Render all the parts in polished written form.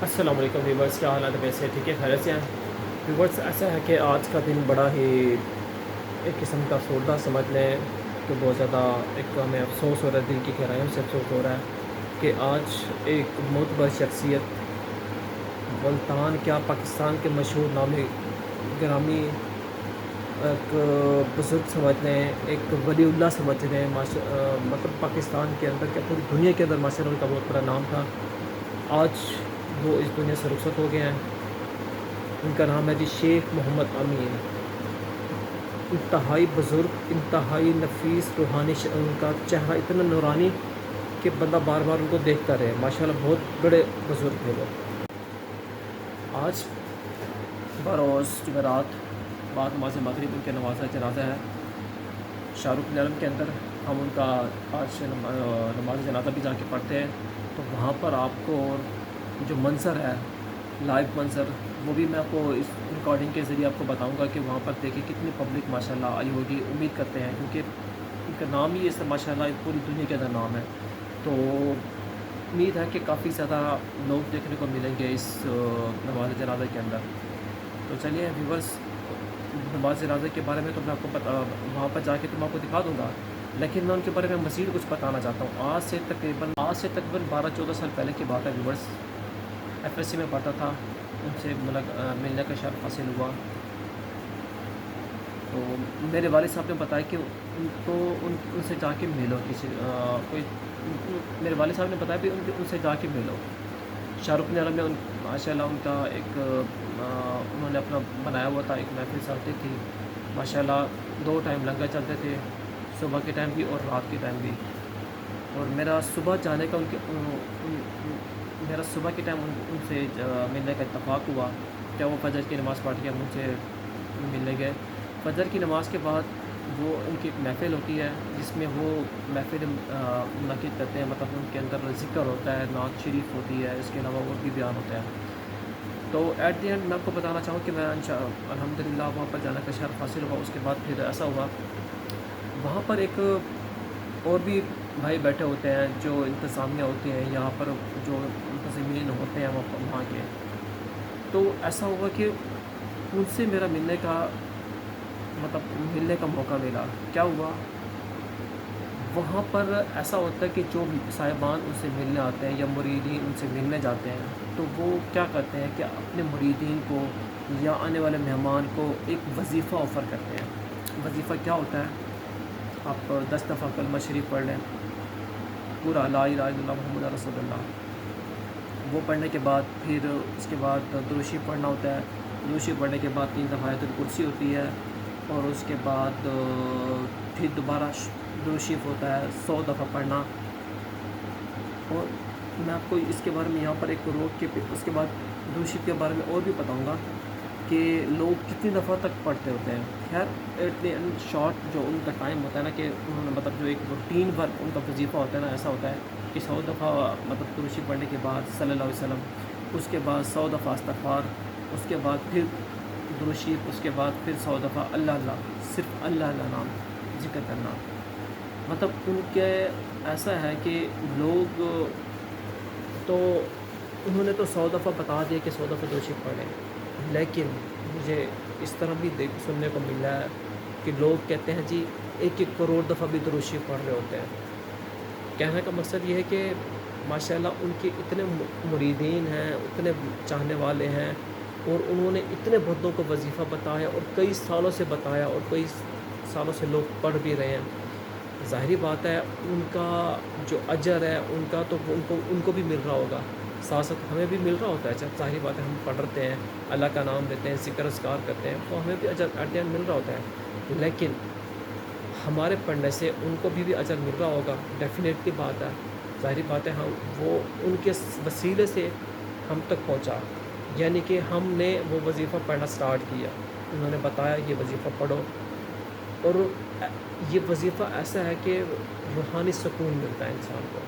السلام علیکم ویورس، کیا حالات ہے؟ ویسے ٹھیک ہے، خیریت سے ہیں ویورس؟ ایسا ہے کہ آج کا دن بڑا ہی ایک قسم کا افسردہ سمجھ لیں کہ بہت زیادہ ایک ہمیں افسوس ہو رہا ہے، دل کی گہرائیوں سے افسوس ہو رہا ہے کہ آج ایک معتبر شخصیت، ملتان کیا پاکستان کے مشہور نامی گرامی ایک بزرگ سمجھ لیں، ایک ولی اللہ سمجھ لیں، مطلب پاکستان کے اندر کیا پوری دنیا کے اندر ماشاء اللہ ان کا بہت بڑا نام تھا، آج وہ اس دنیا سے رخصت ہو گئے ہیں۔ ان کا نام ہے جی شیخ محمد امین، انتہائی بزرگ، انتہائی نفیس روحانی، ان کا چہرہ اتنا نورانی کہ بندہ بار بار ان کو دیکھتا رہے، ماشاءاللہ بہت بڑے بزرگ تھے وہ۔ آج بروز جمعرات بعد نماز مغرب ان کے نماز جنازہ ہے شاہ رخ نیلم کے اندر، ہم ان کا آج نماز جنازہ بھی جا کے پڑھتے ہیں، تو وہاں پر آپ کو جو منظر ہے، لائیو منظر، وہ بھی میں آپ کو اس ریکارڈنگ کے ذریعے آپ کو بتاؤں گا کہ وہاں پر دیکھیں کتنی پبلک ماشاءاللہ آئی ہوگی، امید کرتے ہیں کیونکہ ان کا نام ہی اس ماشاءاللہ پوری دنیا کے اندر نام ہے، تو امید ہے کہ کافی زیادہ لوگ دیکھنے کو ملیں گے اس نماز جنازہ کے اندر۔ تو چلیے ویورس، نماز جنازے کے بارے میں تو میں آپ کو وہاں پر جا کے تو میں آپ کو دکھا دوں گا، لیکن میں ان کے بارے میں مزید کچھ بتانا چاہتا ہوں۔ آج سے تقریباً 12-14 سال پہلے کی بات ہے ویورس، ایف ایس سی میں پڑھتا تھا، ان سے ملنے کا شرف حاصل ہوا، تو میرے والد صاحب نے بتایا کہ ان سے جا کے ملو، میرے والد صاحب نے بتایا بھی ان سے جا کے ملو۔ شاہ رخ نیلم میں ماشاء اللہ ان کا ایک انہوں نے اپنا بنایا ہوا تھا، ایک محفل چلتی تھی ماشاء اللہ، 2 ٹائم لنگر چلتے تھے، صبح کے ٹائم بھی اور رات کے ٹائم بھی، اور میرا صبح جانے کا میرا صبح کے ٹائم ان سے ملنے کا اتفاق ہوا، کیا وہ فجر کی نماز پڑھ کے ہم ان سے ملنے گئے۔ فجر کی نماز کے بعد وہ ان کی ایک محفل ہوتی ہے جس میں وہ محفل منعقد کرتے ہیں، مطلب ان کے اندر ذکر ہوتا ہے، نعت شریف ہوتی ہے، اس کے علاوہ اور بھی بیان ہوتا ہے۔ تو ایٹ دی اینڈ میں آپ کو بتانا چاہوں کہ میں الحمدللہ وہاں پر جانے کا شرف حاصل ہوا۔ اس کے بعد پھر ایسا ہوا، وہاں پر ایک اور بھی بھائی بیٹھے ہوتے ہیں جو انتظامیہ ہوتے ہیں یہاں پر، جو منتظمین ہوتے ہیں وہاں کے، تو ایسا ہوا کہ ان سے میرا ملنے کا موقع ملا۔ کیا ہوا وہاں پر؟ ایسا ہوتا ہے کہ جو صاحبان ان سے ملنے آتے ہیں یا مریدین ان سے ملنے جاتے ہیں، تو وہ کیا کرتے ہیں کہ اپنے مریدین کو یا آنے والے مہمان کو ایک وظیفہ آفر کرتے ہیں۔ وظیفہ کیا ہوتا ہے؟ آپ 10 دفعہ کلمہ شریف پڑھ لیں، پورا لا الہ الا اللہ محمد رسول اللہ، وہ پڑھنے کے بعد پھر اس کے بعد درود شریف پڑھنا ہوتا ہے، درود شریف پڑھنے کے بعد 3 دفعہ آیت الکرسی ہوتی ہے، اور اس کے بعد پھر دوبارہ درود شریف ہوتا ہے 100 دفعہ پڑھنا۔ اور میں آپ کو اس کے بارے میں یہاں پر ایک روک کے اس کے بعد درود شریف کے بارے میں اور بھی بتاؤں گا کہ لوگ کتنی دفعہ تک پڑھتے ہوتے ہیں۔ خیر ایٹ دی اینڈ شارٹ جو ان کا ٹائم ہوتا ہے نا، کہ انہوں نے مطلب جو ایک روٹین ورک ان کا وظیفہ ہوتا ہے نا، ایسا ہوتا ہے کہ 100 دفعہ مطلب درود شریف پڑھنے کے بعد صلی اللہ علیہ وسلم، اس کے بعد 100 دفعہ استغفار، اس کے بعد پھر درود شریف، اس کے بعد پھر 100 دفعہ اللہ اللہ، صرف اللہ اللہ نام ذکر کرنا۔ مطلب ان کے ایسا ہے کہ لوگ تو انہوں نے تو 100 دفعہ بتا دیا کہ 100 دفعہ درود شریف پڑھیں، لیکن مجھے اس طرح بھی سننے کو ملا ہے کہ لوگ کہتے ہیں جی 1-1 کروڑ دفعہ بھی درود شریف پڑھ رہے ہوتے ہیں۔ کہنے کا مقصد یہ ہے کہ ماشاءاللہ ان کے اتنے مریدین ہیں، اتنے چاہنے والے ہیں، اور انہوں نے اتنے بندوں کو وظیفہ بتایا اور کئی سالوں سے بتایا، اور کئی سالوں سے لوگ پڑھ بھی رہے ہیں۔ ظاہری بات ہے ان کا جو اجر ہے ان کا تو ان کو بھی مل رہا ہوگا، ساتھ ساتھ ہمیں بھی مل رہا ہوتا ہے۔ جب ظاہری بات ہے ہم پڑھتے ہیں، اللہ کا نام لیتے ہیں، ذکر اذکار کرتے ہیں، تو ہمیں بھی اجر ایٹ دی اینڈ مل رہا ہوتا ہے، لیکن ہمارے پڑھنے سے ان کو بھی اجر مل رہا ہوگا، ڈیفینیٹلی بات ہے۔ ظاہری بات ہے وہ ان کے وسیلے سے ہم تک پہنچا، یعنی کہ ہم نے وہ وظیفہ پڑھنا سٹارٹ کیا، انہوں نے بتایا یہ وظیفہ پڑھو، اور یہ وظیفہ ایسا ہے کہ روحانی سکون ملتا ہے انسان کو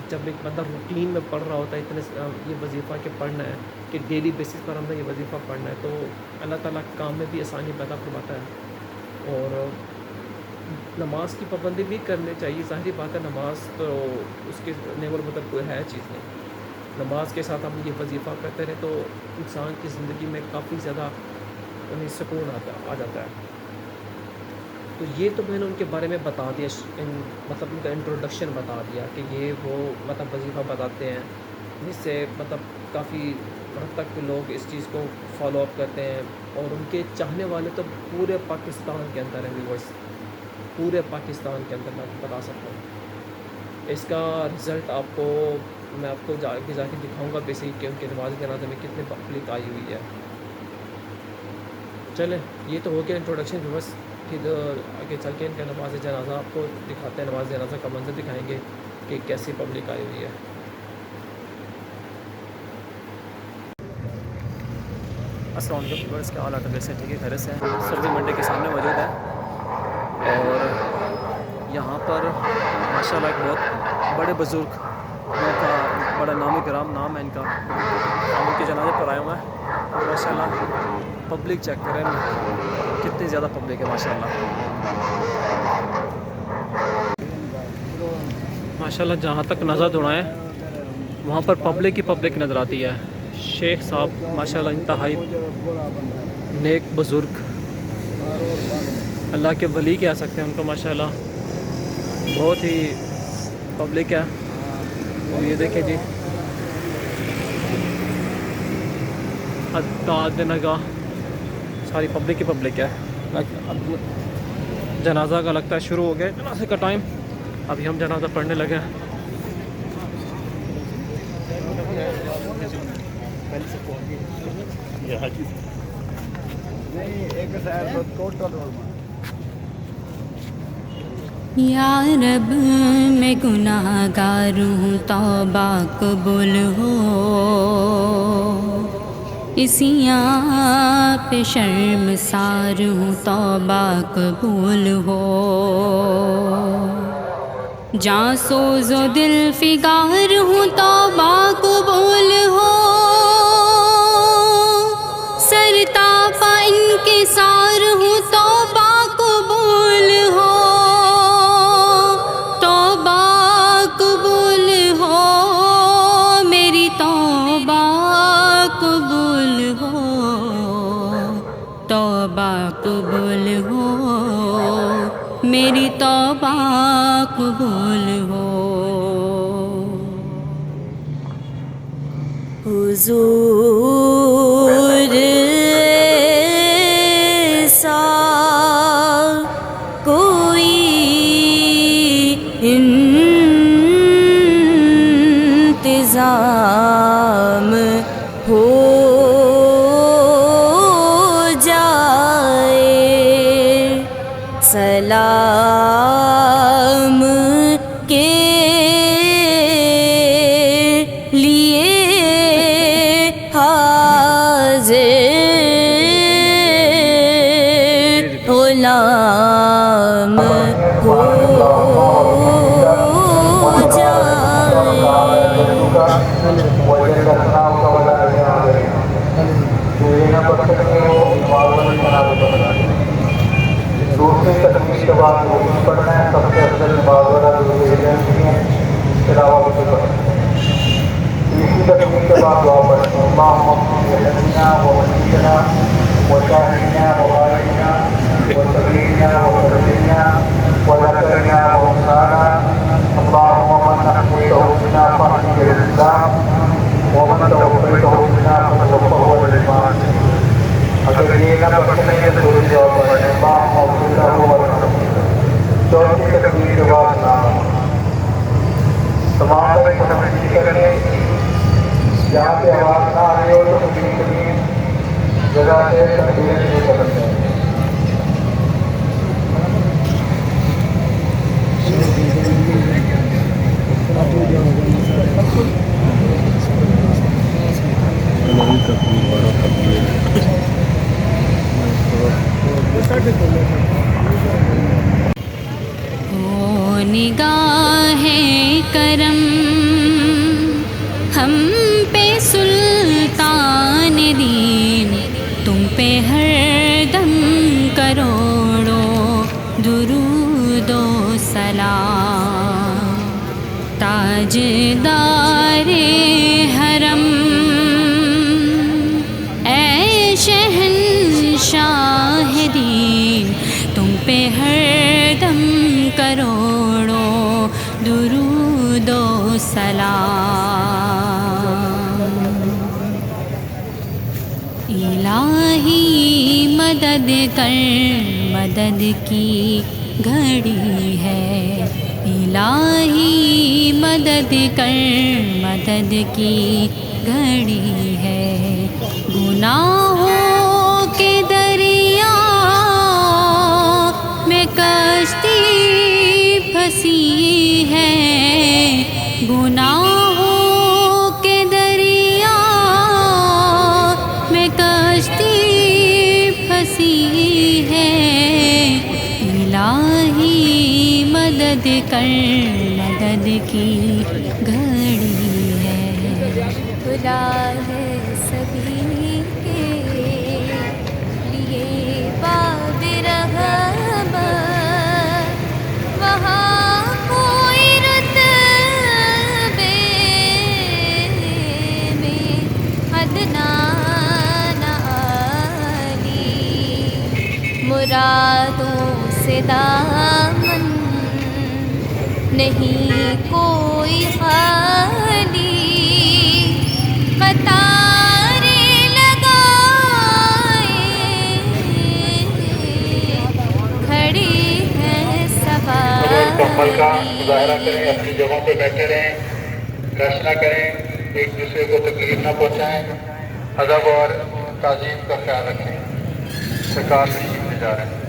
جب ایک بندہ روٹین میں پڑھ رہا ہوتا ہے اتنے یہ وظیفہ کہ پڑھنا ہے، کہ ڈیلی بیسس پر ہم نے یہ وظیفہ پڑھنا ہے، تو اللہ تعالیٰ کام میں بھی آسانی پیدا فرماتا ہے۔ اور نماز کی پابندی بھی کرنی چاہیے، ظاہری بات ہے نماز تو اس کے نیول مطلب کوئی ہے چیز نہیں، نماز کے ساتھ ہم یہ وظیفہ کرتے رہے تو انسان کی زندگی میں کافی زیادہ سکون آ جاتا ہے. تو یہ تو میں نے ان کے بارے میں بتا دیا، مطلب ان کا انٹروڈکشن بتا دیا کہ یہ وہ مطلب وظیفہ بتاتے ہیں جس سے مطلب کافی حد تک لوگ اس چیز کو فالو اپ کرتے ہیں، اور ان کے چاہنے والے تو پورے پاکستان کے اندر ہیں ویورس، پورے پاکستان کے اندر میں بتا سکتا ہوں. اس کا رزلٹ میں آپ کو جا کے دکھاؤں گا بیسک کہ ان کے نماز جنازے میں کتنے پبلک آئی ہوئی ہے. چلیں یہ تو ہو گیا انٹروڈکشن ویورس. پھر آگے چل کے ان کا نماز جنازہ آپ کو دکھاتے ہیں، نماز جنازہ کا منظر دکھائیں گے کہ کیسی پبلک آئی ہوئی ہے. السلام علیکم ویورس، کیا حالات ہے؟ ویسے ٹھیک ہے، خیریت سے ہیں. سبزی منڈی کے سامنے موجود ہے اور یہاں پر ماشاء اللہ ایک بہت بڑے بزرگ کا بڑا نامی کرام نام ہے ان کا، ہم ان کے جنازے پر آئے ہوئے ہیں. اور ماشاء اللہ پبلک چیک کریں کتنی زیادہ پبلک ہے ماشاء اللہ. ماشاء اللہ جہاں تک نظر دوڑائیں وہاں پر پبلک ہی پبلک نظر آتی ہے. شیخ صاحب ماشاء اللہ انتہائی نیک بزرگ، اللہ کے ولی کہہ سکتے ہیں ان کو. ماشاء اللہ بہت ہی پبلک ہے. اور یہ دیکھیں جی حد نگاہ ساری پبلک ہی پبلک ہے. اب جنازہ کا لگتا ہے شروع ہو گیا، جنازے کا ٹائم. ابھی ہم جنازہ پڑھنے لگے ہیں. یا رب میں گناہ گار ہوں، توبہ قبول ہو. اسی پہ شرمسار ہوں، توبہ قبول ہو. جاں سوز و دل فگار ہوں، توبہ قبول ہو. سرتاپا انکسار ہوں، توبہ قبول ہو. توبہ قبول ہو، میری توبہ قبول ہو. توبہ قبول ہو، میری توبہ قبول ہو. حضور سا کوئی انتظام ہو جائے. سلام کے لیے حاضر غلام ہو دوسری تکمیل کے بعد وضو پڑھنا ہے. سب سے افضل نماز والا جو ایجنسی ہیں اس کے علاوہ وضو پڑھنا ہے. تیسری تکمیل کے بعد دعا پڑھنا ہے. اللہم اغفر لنا ووالدینا وشاہدنا وغائبنا وصغیرنا وکبیرنا وذکرنا وانثانا. اللہم من احییته منا فاحیه الاسلام ومن توفیته منا فتوفه الایمان. اگر یہ نہ پڑھنے کے سورج جواب پڑھنے ماں موجودہ ہوا. چوتھی تکمیل کے بعد نام تمام کو تمہید کرنے. جہاں پہ آواز نہ آ رہی ہو تو کسی جگہ سے تکبیر شروع کر سکتے ہیں. او نگاہ کرم ہم پہ سلطان دین، تم پہ ہر دم کروڑوں درود و سلام. تاجدار مدد کر مدد کی گھڑی ہے الہی مدد کر مدد کی گھڑی ہے گناہوں کے دریا میں کشتی پھنسی ہے گناہوں کے دریا میں کشتی پھنسی ہے الہی مدد کر مدد کی گھڑی ہے خدا ہے سبھی کے لیے باب رحمت وہاں کوئی رتبے میں ادنا نہ عالی مرادوں سے دامن نہیں کوئی خالی قطاریں لگائے کھڑی ہے مکمل کا مظاہرہ کریں سواری اپنی جگہوں پہ بیٹھے رہیں رش نہ کریں ایک دوسرے کو تکلیف نہ پہنچائیں ادب اور تعظیم کا خیال رکھیں سرکار تشریف لے جا رہے ہیں